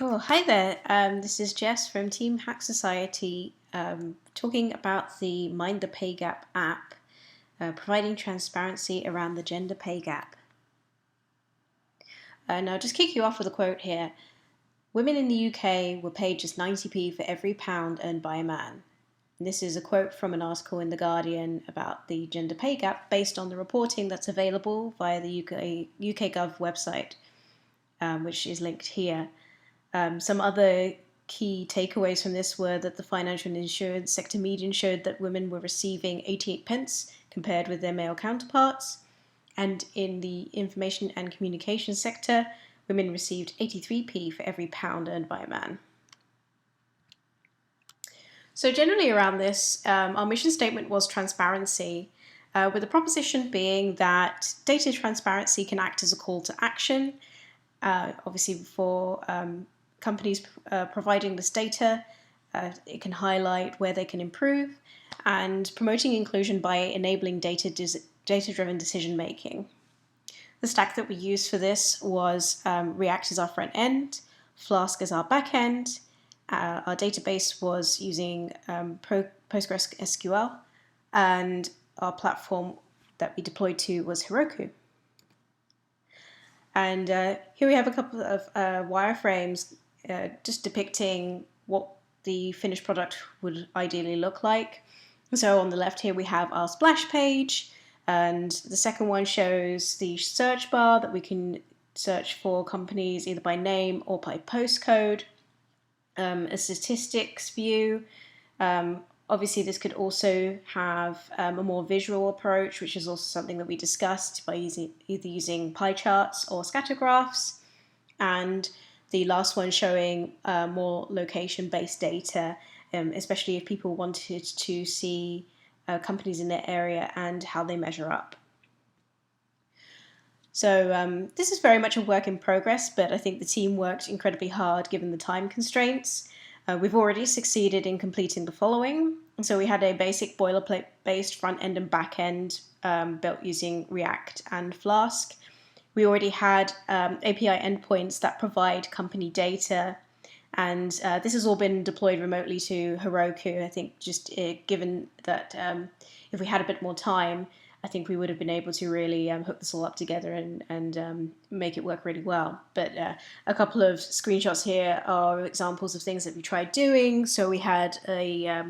Oh, hi there. This is Jess from Team Hack Society talking about the Mind the Pay Gap app, providing transparency around the gender pay gap. Now, just kick you off with a quote here. Women in the UK were paid just 90p for every pound earned by a man. And this is a quote from an article in The Guardian about the gender pay gap based on the reporting that's available via the UK Gov website, which is linked here. Some other key takeaways from this were that the financial and insurance sector median showed that women were receiving 88 pence compared with their male counterparts. And in the information and communication sector, women received 83p for every pound earned by a man. So generally around this, our mission statement was transparency, with the proposition being that data transparency can act as a call to action, obviously for companies providing this data. It can highlight where they can improve, and promoting inclusion by enabling data-driven decision making. The stack that we used for this was React as our front end, Flask as our back end. Our database was using PostgreSQL, and our platform that we deployed to was Heroku. And here we have a couple of wireframes just depicting what the finished product would ideally look like. So on the left here we have our splash page, and the second one shows the search bar that we can search for companies either by name or by postcode, a statistics view. Obviously this could also have a more visual approach, which is also something that we discussed by either using pie charts or scatter graphs. And the last one showing more location-based data, especially if people wanted to see companies in their area and how they measure up. So this is very much a work in progress, but I think the team worked incredibly hard given the time constraints. We've already succeeded in completing the following. So we had a basic boilerplate-based front end and back end built using React and Flask. We already had API endpoints that provide company data, and this has all been deployed remotely to Heroku. I think just given that if we had a bit more time, I think we would have been able to really hook this all up together and make it work really well. But a couple of screenshots here are examples of things that we tried doing. So we had a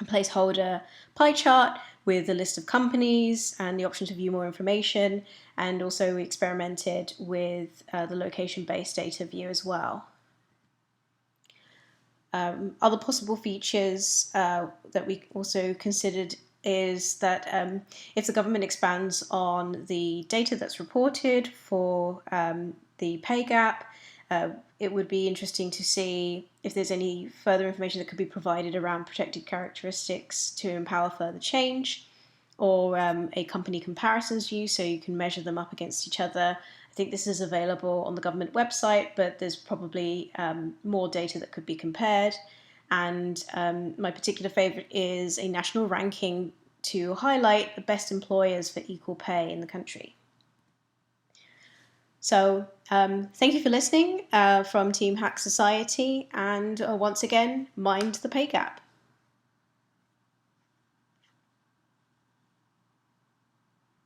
placeholder pie chart with a list of companies and the option to view more information. And also we experimented with the location-based data view as well. Other possible features that we also considered is that if the government expands on the data that's reported for the pay gap, it would be interesting to see if there's any further information that could be provided around protected characteristics to empower further change, or a company comparisons view so you can measure them up against each other. I think this is available on the government website, but there's probably more data that could be compared. And my particular favorite is a national ranking to highlight the best employers for equal pay in the country. So thank you for listening from Team Hack Society, and once again, mind the pay gap.